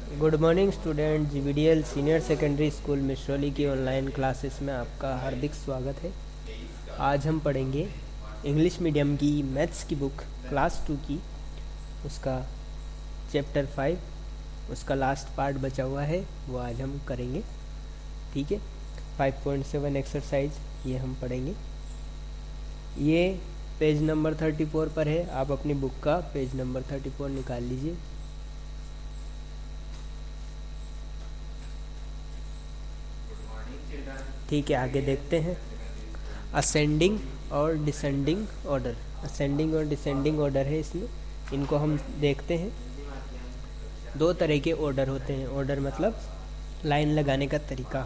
Good morning student. GVDL senior secondary school Mishrauli की online classes में आपका हार्दिक स्वागत है। आज हम पढ़ेंगे इंग्लिश मीडियम की मैथ्स की बुक क्लास 2 की, उसका चैप्टर 5, उसका लास्ट पार्ट बचा हुआ है, वो आज हम करेंगे। ठीक है, 5.7 एक्सरसाइज ये हम पढ़ेंगे। ये पेज नंबर 34 पर है। आप अपनी बुक का पेज नंबर 34 निकाल लीजिए। ठीक है, आगे देखते हैं। असेंडिंग और डिसेंडिंग ऑर्डर, असेंडिंग और डिसेंडिंग ऑर्डर है इसमें। इनको हम देखते हैं। दो तरह के ऑर्डर होते हैं। ऑर्डर मतलब लाइन लगाने का तरीका,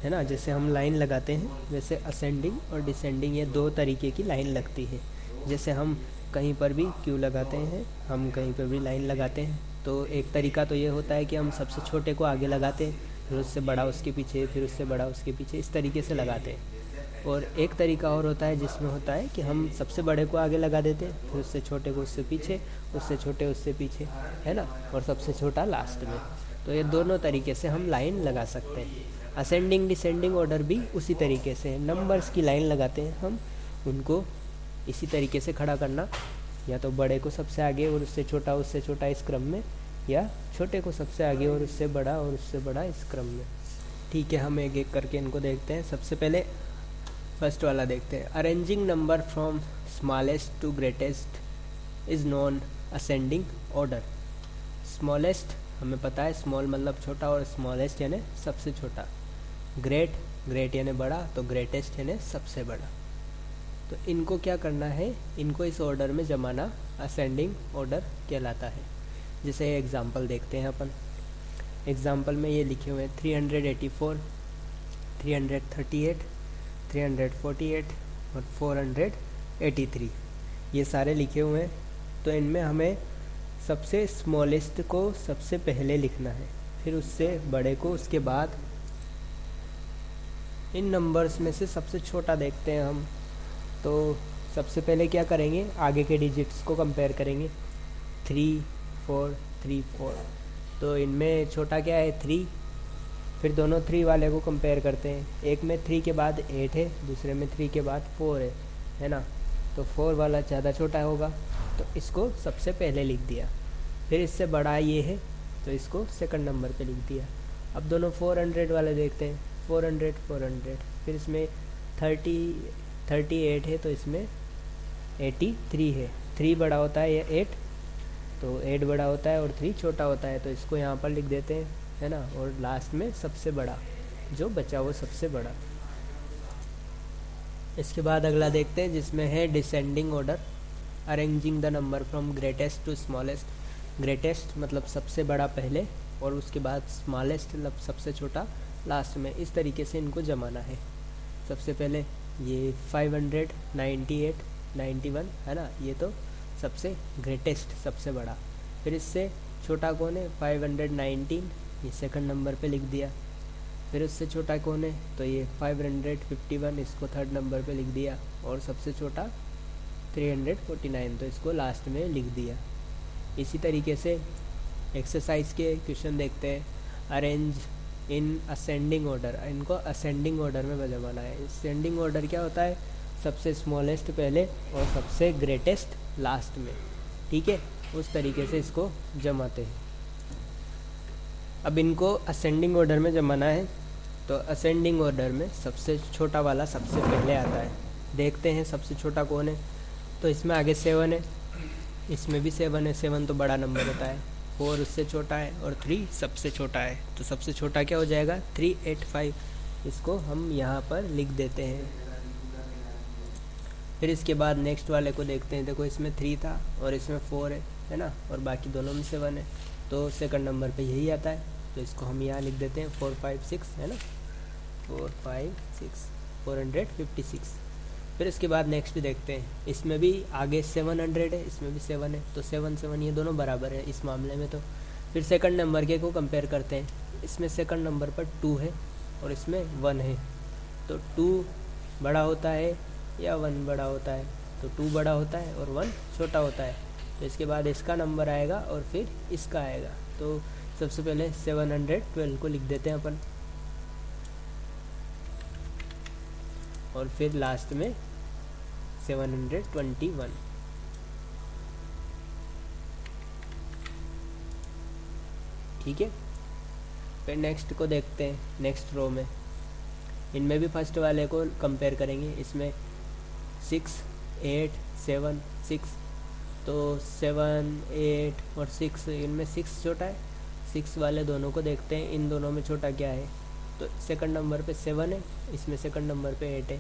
है ना। जैसे हम लाइन लगाते हैं, वैसे असेंडिंग और डिसेंडिंग ये दो तरीके की लाइन लगती है। जैसे हम कहीं पर भी क्यू लगाते हैं, हम कहीं पर भी लाइन लगाते हैं, तो एक तरीका तो ये होता है कि हम सबसे छोटे को आगे लगाते हैं, फिर उससे बड़ा उसके पीछे, फिर उससे बड़ा उसके पीछे, इस तरीके से लगाते हैं। और एक तरीका और होता है जिसमें होता है कि हम सबसे बड़े को आगे लगा देते हैं, फिर उससे छोटे को उससे पीछे, उससे छोटे उससे पीछे, है ना, और सबसे छोटा लास्ट में। तो ये दोनों तरीके से हम लाइन लगा सकते हैं। असेंडिंग डिसेंडिंग ऑर्डर भी उसी तरीके से नंबर्स की लाइन लगाते हैं हम, उनको इसी तरीके से खड़ा करना, या तो बड़े को सबसे आगे और उससे छोटा इस क्रम में, या छोटे को सबसे आगे और उससे बड़ा इस क्रम में। ठीक है, हम एक एक करके इनको देखते हैं। सबसे पहले फर्स्ट वाला देखते हैं। Arranging number from smallest to greatest is non ascending order. Smallest हमें पता है, स्मॉल मतलब छोटा, और स्मॉलेस्ट यानी सबसे छोटा। ग्रेट यानी बड़ा, तो ग्रेटेस्ट यानी सबसे बड़ा। तो इनको क्या करना है, इनको इस ऑर्डर में जमाना असेंडिंग ऑर्डर कहलाता है। जैसे एग्जाम्पल देखते हैं अपन। एग्जाम्पल में ये लिखे हुए हैं 384, 338, 348 और 483, ये सारे लिखे हुए हैं। तो इनमें हमें सबसे स्मॉलेस्ट को सबसे पहले लिखना है, फिर उससे बड़े को उसके बाद। इन नंबर्स में से सबसे छोटा देखते हैं हम। तो सबसे पहले क्या करेंगे, आगे के डिजिट्स को कंपेयर करेंगे। 3 4 3 4, तो इनमें छोटा क्या है 3। फिर दोनों 3 वाले को कंपेयर करते हैं। एक में 3 के बाद 8 है, दूसरे में 3 के बाद 4 है ना। तो 4 वाला ज़्यादा छोटा होगा, तो इसको सबसे पहले लिख दिया। फिर इससे बड़ा ये है, तो इसको सेकंड नंबर पे लिख दिया। अब दोनों 400 वाले देखते हैं। 400 400, फिर इसमें 38 है, तो इसमें 83 है। 3 बड़ा होता है या 8, तो 8 बड़ा होता है और 3 छोटा होता है, तो इसको यहाँ पर लिख देते हैं, है ना। और लास्ट में सबसे बड़ा जो बचा वो सबसे बड़ा। इसके बाद अगला देखते हैं, जिसमें है descending order. Arranging the number from greatest to smallest. Greatest मतलब सबसे बड़ा पहले, और उसके बाद स्मॉलेस्ट मतलब सबसे छोटा लास्ट में। इस तरीके से इनको जमाना है। सबसे पहले ये 500, 98, 91, है ना, ये तो सबसे ग्रेटेस्ट सबसे बड़ा। फिर इससे छोटा कौन है 519, ये सेकंड नंबर पे लिख दिया। फिर उससे छोटा कौन है, तो ये 551, इसको थर्ड नंबर पे लिख दिया। और सबसे छोटा 349, तो इसको लास्ट में लिख दिया। इसी तरीके से एक्सरसाइज के क्वेश्चन देखते हैं। अरेंज इन असेंडिंग ऑर्डर, इनको असेंडिंग ऑर्डर में जमाना है। असेंडिंग ऑर्डर क्या होता है, सबसे स्मॉलेस्ट पहले और सबसे ग्रेटेस्ट लास्ट में। ठीक है, उस तरीके से इसको जमाते हैं। अब इनको असेंडिंग ऑर्डर में जमाना है, तो असेंडिंग ऑर्डर में सबसे छोटा वाला सबसे पहले आता है। देखते हैं सबसे छोटा कौन है। तो इसमें आगे 7 है, इसमें भी 7 है। 7 तो बड़ा नंबर होता है। 4 उससे छोटा है, और 3 सबसे छोटा है। तो सबसे छोटा क्या हो जाएगा 385, इसको हम यहाँ पर लिख देते हैं। फिर इसके बाद नेक्स्ट वाले को देखते हैं। देखो इसमें 3 था और इसमें 4 है ना, और बाकी दोनों में 7 है, तो सेकंड नंबर पे यही आता है। तो इसको हम यहाँ लिख देते हैं 456, है ना, 456, 456। फिर इसके बाद नेक्स्ट देखते हैं। इसमें भी आगे 700 है, इसमें भी 7 है, तो 7 7 ये दोनों बराबर है इस मामले में। तो फिर सेकंड नंबर के को कंपेयर करते हैं। इसमें सेकंड नंबर पर 2 है और इसमें 1 है, तो 2 बड़ा होता है या 1 बड़ा होता है, तो 2 बड़ा होता है और 1 छोटा होता है। तो इसके बाद इसका नंबर आएगा और फिर इसका आएगा। तो सबसे पहले 712 को लिख देते हैं अपन, और फिर लास्ट में 721। ठीक है, फिर नेक्स्ट को देखते हैं। नेक्स्ट रो में इनमें भी फर्स्ट वाले को कंपेयर करेंगे। इसमें 6, 8, 7, 6, तो 7, 8 और 6, इनमें 6 छोटा है। 6 वाले दोनों को देखते हैं, इन दोनों में छोटा क्या है। तो सेकंड नंबर पे 7 है, इसमें सेकंड नंबर पे 8 है,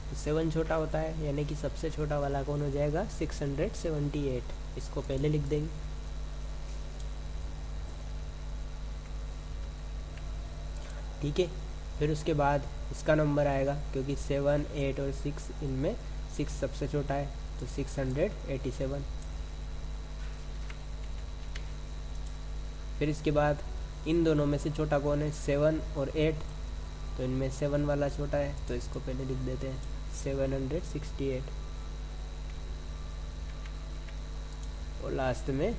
तो 7 छोटा होता है, यानी कि सबसे छोटा वाला कौन हो जाएगा, 678। इसको पहले लिख देंगे। ठीक है, फिर उसके बाद इसका नंबर आएगा, क्योंकि 7, 8 और 6, इनमें 6 सबसे छोटा है, तो 687। फिर इसके बाद इन दोनों में से छोटा कौन है, 7 और 8, तो इनमें 7 वाला छोटा है, तो इसको पहले लिख देते हैं 768, और लास्ट में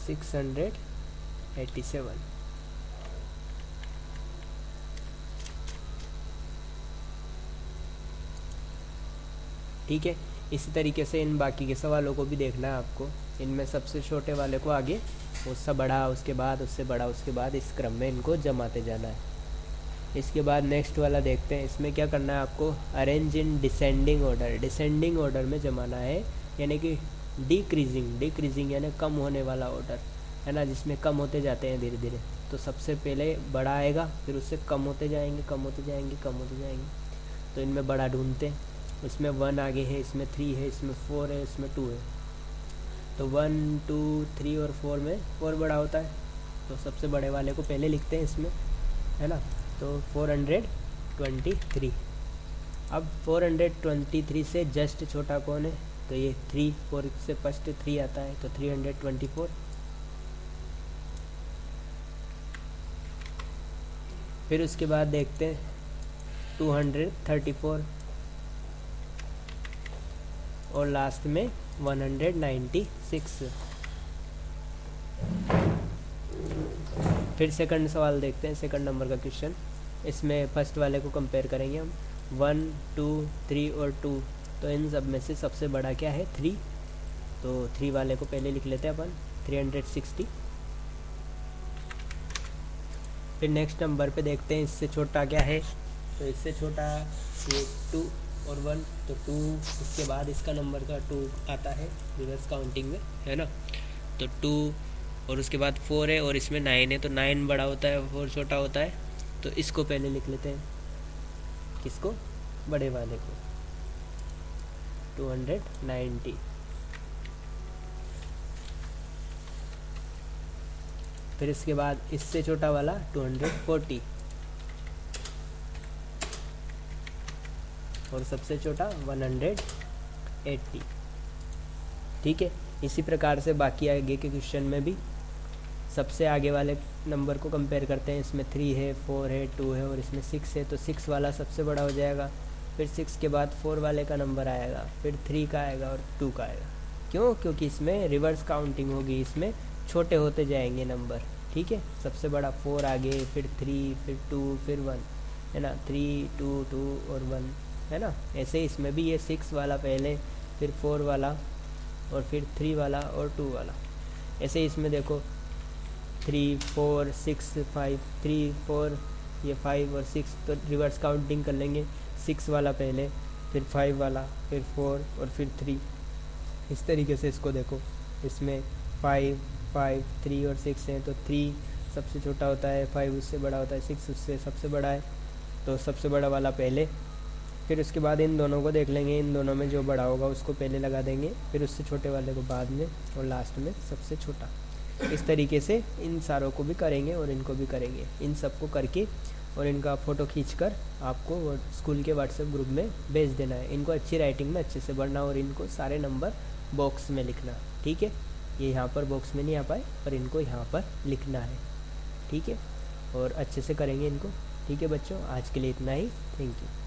687। ठीक है, इसी तरीके से इन बाकी के सवालों को भी देखना है आपको। इनमें सबसे छोटे वाले को आगे, उससे बड़ा, उसके बाद उससे बड़ा, उसके बाद, इस क्रम में इनको जमाते जाना है। इसके बाद नेक्स्ट वाला देखते हैं। इसमें क्या करना है आपको, arrange in descending order. Descending order में जमाना है, यानी कि डिक्रीजिंग यानी कम होने वाला ऑर्डर है ना, जिसमें कम होते जाते हैं धीरे धीरे। तो सबसे पहले बड़ा आएगा, फिर उससे कम होते जाएंगे, कम होते जाएंगे, कम होते जाएंगे। तो इनमें बड़ा ढूंढते हैं। इसमें 1 आगे है, इसमें 3 है, इसमें 4 है, इसमें 2 है। तो 1, 2, 3 और 4 में 4 बड़ा होता है, तो सबसे बड़े वाले को पहले लिखते हैं इसमें, है ना। तो 423। अब 423 से जस्ट छोटा कौन है, तो ये 3, 4 से फर्स्ट 3 आता है, तो 324। फिर उसके बाद देखते हैं 234, और लास्ट में 196। फिर सेकंड सवाल देखते हैं, सेकंड नंबर का क्वेश्चन। इसमें फर्स्ट वाले को कंपेयर करेंगे हम, 1, 2, 3 और 2। तो इन सब में से सबसे बड़ा क्या है, 3। तो 3 वाले को पहले लिख लेते हैं अपन, 360। फिर नेक्स्ट नंबर पे देखते हैं इससे छोटा क्या है। तो इससे छोटा ये 2 और 1, तो 2, उसके बाद इसका नंबर का 2 आता है रिवर्स काउंटिंग में, है ना। तो 2 और उसके बाद 4 है, और इसमें 9 है, तो 9 बड़ा होता है, 4 छोटा होता है। तो इसको पहले लिख लेते हैं, किसको, बड़े वाले को, 290। फिर इसके बाद इससे छोटा वाला 240, और सबसे छोटा 180। ठीक है, इसी प्रकार से बाकी आगे के क्वेश्चन में भी सबसे आगे वाले नंबर को कंपेयर करते हैं। इसमें 3 है, 4 है, 2 है, और इसमें 6 है, तो 6 वाला सबसे बड़ा हो जाएगा। फिर 6 के बाद 4 वाले का नंबर आएगा, फिर 3 का आएगा और 2 का आएगा। क्यों, क्योंकि इसमें रिवर्स काउंटिंग होगी, इसमें छोटे होते जाएंगे नंबर। ठीक है, सबसे बड़ा 4 आगे, फिर 3, फिर 2, फिर 1, है ना, 3, 2, 2 और 1, है ना। ऐसे इसमें भी ये 6 वाला पहले, फिर 4 वाला, और फिर 3 वाला और 2 वाला। ऐसे इसमें देखो 3, 4, 6, 5, 3, 4, ये 5 और 6, तो रिवर्स काउंटिंग कर लेंगे। 6 वाला पहले, फिर 5 वाला, फिर 4 और फिर 3। इस तरीके से इसको देखो, इसमें 5, 5, 3 और 6 हैं, तो 3 सबसे छोटा होता है, 5 उससे बड़ा होता है, 6 उससे सबसे बड़ा है, तो सबसे बड़ा वाला पहले। फिर उसके बाद इन दोनों को देख लेंगे, इन दोनों में जो बड़ा होगा उसको पहले लगा देंगे, फिर उससे छोटे वाले को बाद में, और लास्ट में सबसे छोटा। इस तरीके से इन सारों को भी करेंगे और इनको भी करेंगे। इन सबको करके और इनका फ़ोटो खींचकर आपको स्कूल के व्हाट्सएप ग्रुप में भेज देना है। इनको अच्छी राइटिंग में अच्छे से पढ़ना, और इनको सारे नंबर बॉक्स में लिखना। ठीक है, ये यहाँ पर बॉक्स में नहीं आ पाए, पर इनको यहाँ पर लिखना है। ठीक है, और अच्छे से करेंगे इनको। ठीक है बच्चों, आज के लिए इतना ही। Thank you.